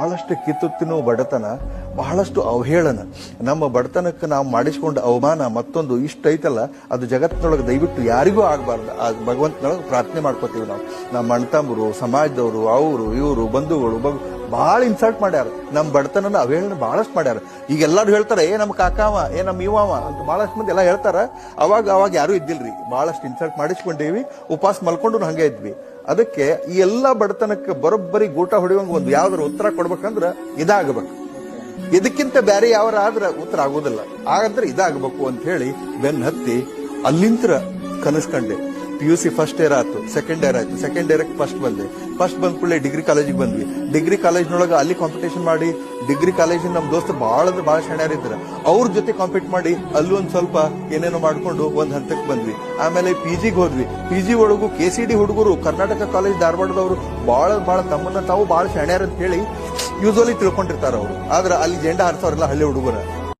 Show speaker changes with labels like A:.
A: ಬಹಳಷ್ಟು ಕಿತ್ತು ತಿನ್ನುವ ಬಡತನ, ಬಹಳಷ್ಟು ಅವಹೇಳನ, ನಮ್ಮ ಬಡತನಕ್ಕೆ ನಾವು ಮಾಡಿಸಿಕೊಂಡ ಅವಮಾನ ಮತ್ತೊಂದು ಇಷ್ಟ ಐತಲ್ಲ, ಅದು ಜಗತ್ತಿನೊಳಗೆ ದಯವಿಟ್ಟು ಯಾರಿಗೂ ಆಗಬಾರ್ದು. ಆ ಭಗವಂತನೊಳಗೆ ಪ್ರಾರ್ಥನೆ ಮಾಡ್ಕೋತೀವಿ ನಾವು. ನಮ್ಮ ಅಣ್ಣತಮ್ಮರು, ಸಮಾಜದವರು, ಅವರು ಇವರು ಬಂಧುಗಳು ಬಹಳ ಇನ್ಸಲ್ಟ್ ಮಾಡ್ಯಾರ, ನಮ್ಮ ಬಡತನನ ಅವಹೇಳನ ಬಹಳಷ್ಟು ಮಾಡ್ಯಾರ. ಈಗ ಎಲ್ಲರೂ ಹೇಳ್ತಾರೆ ನಮ್ಮ ಕಾಕಾವ, ನಮ್ಮ ಇವಾವ ಅಂತ ಬಹಳಷ್ಟು ಮಂದಿ ಎಲ್ಲ ಹೇಳ್ತಾರ. ಅವಾಗ ಯಾರು ಇದ್ದಿಲ್ರಿ, ಬಹಳಷ್ಟು ಇನ್ಸಲ್ಟ್ ಮಾಡಿಸ್ಕೊಂಡೇವಿ, ಉಪವಾಸ ಮಲ್ಕೊಂಡು ಹಂಗೆ ಇದ್ವಿ. ಅದಕ್ಕೆ ಈ ಎಲ್ಲಾ ಬಡತನಕ್ಕೆ ಬರೋಬ್ಬರಿ ಗೂಟ ಹೊಡೆಯುವಂಗ ಒಂದು ಯಾವ್ದಾರ ಉತ್ತರ ಕೊಡ್ಬೇಕಂದ್ರ ಇದಾಗಬೇಕು. ಇದಕ್ಕಿಂತ ಬೇರೆ ಯಾವ್ರ ಆದ್ರ ಉತ್ತರ ಆಗೋದಿಲ್ಲ. ಹಾಗಂದ್ರೆ ಇದಾಗಬೇಕು ಅಂತ ಹೇಳಿ ಬೆನ್ ಹತ್ತಿ ಅಲ್ಲಿಂತ್ರ ಕನಸ್ಕಂಡೆ. PUC ಫಸ್ಟ್ ಇಯರ್ ಆಯ್ತು, ಸೆಕೆಂಡ್ ಇಯರ್ ಆಯ್ತು, ಸೆಕೆಂಡ್ ಇಯರ್ ಫಸ್ಟ್ ಬಂದ ಕೂಡಲೇ ಡಿಗ್ರಿ ಕಾಲೇಜಿಗೆ ಬಂದ್ವಿ. ಡಿಗ್ರಿ ಕಾಲೇಜ್ನೊಳಗೆ ಅಲ್ಲಿ ಕಾಂಪಿಟೇಷನ್ ಮಾಡಿ, ಡಿಗ್ರಿ ಕಾಲೇಜಿನ ನಮ್ಮ ದೋಸ್ತರು ಬಹಳ ಶಾಣ್ಯಾರಿದ್ರು, ಅವ್ರ ಜೊತೆ ಕಾಂಪೀಟ್ ಮಾಡಿ ಅಲ್ಲೂ ಒಂದ್ ಸ್ವಲ್ಪ ಏನೇನೋ ಮಾಡ್ಕೊಂಡು ಒಂದ್ ಹಂತಕ್ಕೆ ಬಂದ್ವಿ. ಆಮೇಲೆ PGಗೆ ಹೋದ್ವಿ. PG ಒಳಗು KCD ಹುಡುಗರು, ಕರ್ನಾಟಕ ಕಾಲೇಜ್ ಧಾರವಾಡದವರು ಬಹಳ ತಮ್ಮನ್ನ ತಾವು ಬಹಳ ಶಾಣ್ಯಾರ ಅಂತ ಹೇಳಿ ಯೂಶುವಲಿ ತಿಳ್ಕೊಂಡಿರ್ತಾರ ಅವರು. ಆದ್ರೆ ಅಲ್ಲಿ ಜೆಂಡಾ ಹಾರಿಸೋರೆಲ್ಲ ಹಳ್ಳಿ ಹುಡುಗರ.